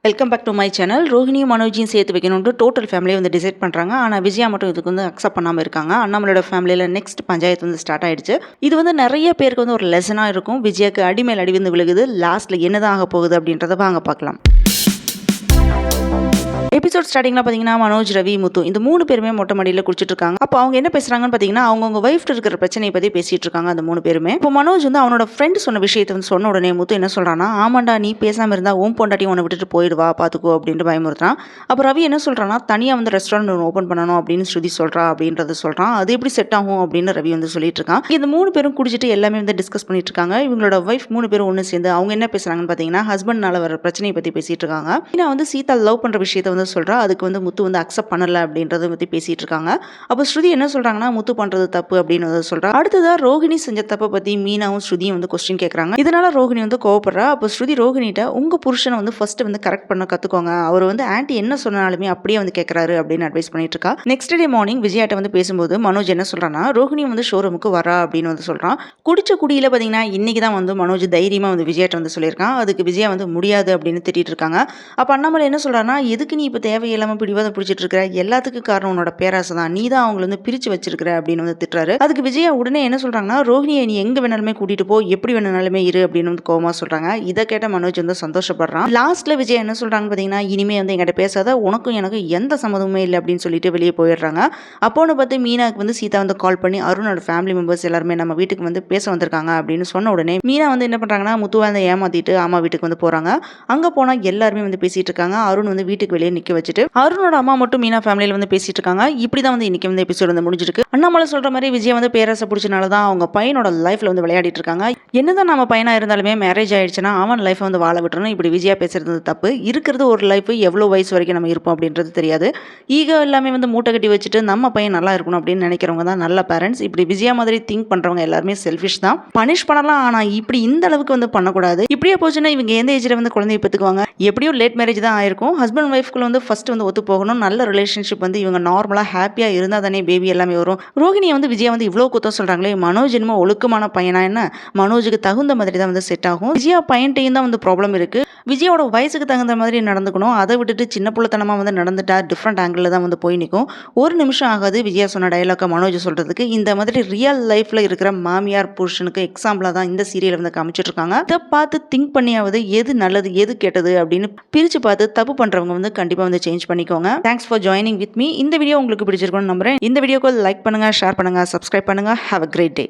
Welcome back to my channel. ரோஹிணியும் மனோஜையும் சேர்த்து வைக்கணும்னு டோட்டல் ஃபேமிலியை வந்து டிசைட் பண்ணுறாங்க. ஆனால் விஜயா மட்டும் இதுக்கு வந்து அக்செப்ட் பண்ணாமல் இருக்காங்க. அண்ணாமலையோட ஃபேமிலியில் நெக்ஸ்ட் பஞ்சாயத்து வந்து ஸ்டார்ட் ஆயிடுச்சு. இது வந்து நிறைய பேருக்கு வந்து ஒரு லெசனாக இருக்கும். விஜயாக்கு அடிமேல் அடி வந்து விழுகுது. லாஸ்ட்டில் என்னதான் ஆக போகுது அப்படின்றத வாங்க பார்க்கலாம். எபிசோட் ஸ்டார்டிங்கில் பார்த்தீங்கன்னா மனோஜ், ரவி, முத்து இந்த 3 பேருமே மொட்டை மாடியில் குடிச்சிட்டு இருக்காங்க. அப்போ அவங்க என்ன பேசுறாங்கன்னு பார்த்தீங்கன்னா அவங்க ஒய்ஃப்ட்டு இருக்கிற பிரச்சனையை பற்றி பேசிட்டு இருக்காங்க அந்த 3 பேருமே. இப்போ மனோஜ் வந்து அவனோட ஃப்ரெண்ட் சொன்ன விஷயத்தை வந்து சொன்ன உடனே முத்து என்ன சொல்றான்னா, ஆமாண்டா நீ பேசாமல் இருந்தா ஓம் பொண்டாட்டி உன்னை விட்டுட்டு போயிடுவா பார்த்துக்கோ அப்படின்ட்டு பயமுறுத்துறான். அப்போ ரவி என்ன சொல்றான்னா, தனியாக வந்து ரெஸ்டாரண்ட் ஒன்று ஓப்பன் பண்ணணும் அப்படின்னு ஸ்ருதி சொல்றா அப்படின்றத சொல்றான். அது எப்படி செட் ஆகும் அப்படின்னு ரவி வந்து சொல்லிட்டு இருக்கான். இந்த 3 பேரும் குடிச்சிட்டு எல்லாமே வந்து டிஸ்கஸ் பண்ணிட்டு இருக்காங்க. இவங்களோட ஒய்ஃப் 3 பேரும் ஒன்று சேர்ந்து அவங்க என்ன பேசுறாங்கன்னு பார்த்தீங்கன்னா ஹஸ்பண்ட்னால வர பிரச்சனையை பற்றி பேசிட்டு இருக்காங்க. நான் வந்து சீதா லவ் பண்ற விஷயத்தை வந்து சொல்றா. அதுக்கு வந்து முத்து வந்து அக்செப்ட் பண்ணல அப்படின்றத பத்தி பேசிட்டு இருக்காங்க. அப்போ ஸ்ருதி என்ன சொல்றாங்கன்னா, முத்து பண்றது தப்பு அப்படின்னு சொல்றா. அடுத்ததா ரோஹிணி செஞ்ச தப்பை பத்தி மீனாவும் ஸ்ருதியும் வந்து கொஸ்டின் கேட்கறாங்க. இதனால ரோஹிணி வந்து கோவப்படுறா. அப்போ ஸ்ருதி ரோஹிணிட்ட உங்க புருஷனை வந்து ஃபர்ஸ்ட் வந்து கரெக்ட் பண்ண கத்துக்கோங்க, அவர் வந்து ஆன்ட்டி என்ன சொன்னாலுமே அப்படியே வந்து கேட்கறாரு அப்படின்னு அட்வைஸ் பண்ணிட்டு இருக்கா. நெக்ஸ்ட் டே மார்னிங் விஜயாட்ட வந்து பேசும்போது மனோஜ் என்ன சொல்றான்னா, ரோஹிணி வந்து ஷோரூமுக்கு வரா அப்படின்னு வந்து சொல்றான். குடிச்ச குடியில பாத்தீங்கன்னா இன்னைக்கு தான் வந்து மனோஜ் தைரியமா வந்து விஜயாட்ட வந்து சொல்லியிருக்கான். அதுக்கு விஜயா வந்து முடியாது அப்படின்னு திட்டிட்டு இருக்காங்க. அப்ப அண்ணாமலை என்ன சொல்றான்னா, எதுக்கு நீ இப்ப தேவையில்லாம பிடிவாதம் பிடிச்சிட்டு இருக்கிற, எல்லாத்துக்கும் காரணம் உன்னோட பேராசை தான், நீ தான் அவங்களை வந்து பிரிச்சு வச்சிருக்கிற அப்படின்னு வந்து திட்டுறாரு. அதுக்கு விஜயா உடனே என்ன சொல்றாங்கன்னா, ரோஹிணியை நீ எங்க வேணாலுமே கூட்டிட்டு போ, எப்படி வேணாலுமே இரு அப்படின்னு வந்து கோவமா சொல்றாங்க. இதை கேட்ட மனோஜ் வந்து சந்தோஷப்படுறான். லாஸ்ட்ல விஜயா என்ன சொல்றாங்க பாத்தீங்கன்னா, இனிமே வந்து என்கிட்ட பேசாத, உனக்கும் எனக்கு எந்த சம்மதமுமே இல்லை அப்படின்னு சொல்லிட்டு வெளியே போயிடுறாங்க. அப்போன்னு பார்த்து மீனாக்கு வந்து சீதா வந்து கால் பண்ணி அருணோட ஃபேமிலி மெம்பர்ஸ் எல்லாருமே நம்ம வீட்டுக்கு வந்து பேச வந்திருக்காங்க அப்படின்னு சொன்ன உடனே மீனா வந்து என்ன பண்றாங்கன்னா, முத்துவா வந்து ஏமாத்திட்டு அம்மா வீட்டுக்கு வந்து போறாங்க. அங்க போனா எல்லாருமே வந்து பேசிட்டு இருக்காங்க. அருண் வந்து வீட்டுக்கு வெளியே நிக்க வச்சுட்டு அருணோட அம்மா மட்டும் மீனா ஃபேமிலியில வந்து பேசிட்டு இருக்காங்க. இப்படிதான் வந்து இன்னைக்கு வந்து எபிசோட் வந்து முடிஞ்சிருக்கு. அண்ணாமலை சொல்ற மாதிரி விஜய் வந்து பேராசை பிடிச்சனால தான் அவங்க பையனோட லைஃப்ல வந்து விளையாடிட்டு இருக்காங்க. என்னதான் நம்ம பையனா இருந்தாலுமே மேரேஜ் ஆயிடுச்சுன்னா அவன் லைஃப் வந்து வாழ விட்டுறணும். இப்படி விஜயா பேசுறது தப்பு. இருக்கிறது ஒரு லைஃப், எவ்வளவு வயசு வரைக்கும் நம்ம இருப்போம் அப்படின்றது தெரியாது. ஈகோ எல்லாமே வந்து மூட்டை கட்டி வச்சுட்டு நம்ம பையன் நல்லா இருக்கணும் அப்படின்னு நினைக்கிறவங்க தான் நல்ல பேரண்ட்ஸ். இப்படி விஜயா மாதிரி திங்க் பண்றவங்க எல்லாருமே செல்ஃபிஷ் தான். பனிஷ் பண்ணலாம், ஆனா இப்படி இந்த அளவுக்கு வந்து பண்ணக்கூடாது. இப்படியே போச்சுன்னா இவங்க எந்த ஏஜ்ல வந்து குழந்தைய பெற்றுக்குவாங்க? எப்படியும் லேட் மேரேஜ் தான் ஆயிருக்கும். ஹஸ்பண்ட் ஒய்ஃப்குள்ள வந்து ஃபர்ஸ்ட் வந்து ஒத்து போகணும். நல்ல ரிலேஷன்ஷிப் வந்து இவங்க நார்மலா ஹாப்பியா இருந்தா தானே பேபி எல்லாமே வரும். ரோஹிணியை வந்து விஜயா வந்து இவ்வளவு குத்தம் சொல்றாங்களே, மனோஜ் என்னமோ ஒழுக்கமான பையனா என்ன, மனோஜுக்கு தகுந்த மாதிரி தான் வந்து செட் ஆகும். விஜயா பையன்ட்டையும் தான் வந்து ப்ராப்ளம் இருக்கு. விஜயோட வயசுக்கு தகுந்த மாதிரி நடந்துக்கணும். அதை விட்டுட்டு சின்ன புள்ளத்தனமா வந்து நடந்துட்டா டிஃப்ரெண்ட் ஆங்கிள் தான் வந்து போய் நிற்கும். ஒரு நிமிஷம் ஆகாது விஜயா சொன்ன டயலாக மனோஜ் சொல்றதுக்கு. இந்த மாதிரி ரியல் லைஃப்ல இருக்கிற மாமியார் புருஷனுக்கு எக்ஸாம்பிளா தான் இந்த சீரியல் வந்து காமிச்சிட்டு இருக்காங்க. இதை பார்த்து திங்க் பண்ணியாவது எது நல்லது எது கெட்டது அப்படின்னு பிரிச்சு பார்த்து தப்பு பண்றவங்க வந்து கண்டிப்பா வந்து சேஞ்ச் பண்ணிக்கோங்க. Thanks for joining with me. இந்த வீடியோ உங்களுக்கு பிடிச்சிருக்கும்னு நம்புறேன். இந்த வீடியோக்கு லைக் பண்ணுங்க, ஷேர் பண்ணுங்க, சப்ஸ்கிரைப் பண்ணுங்க. Have a great day.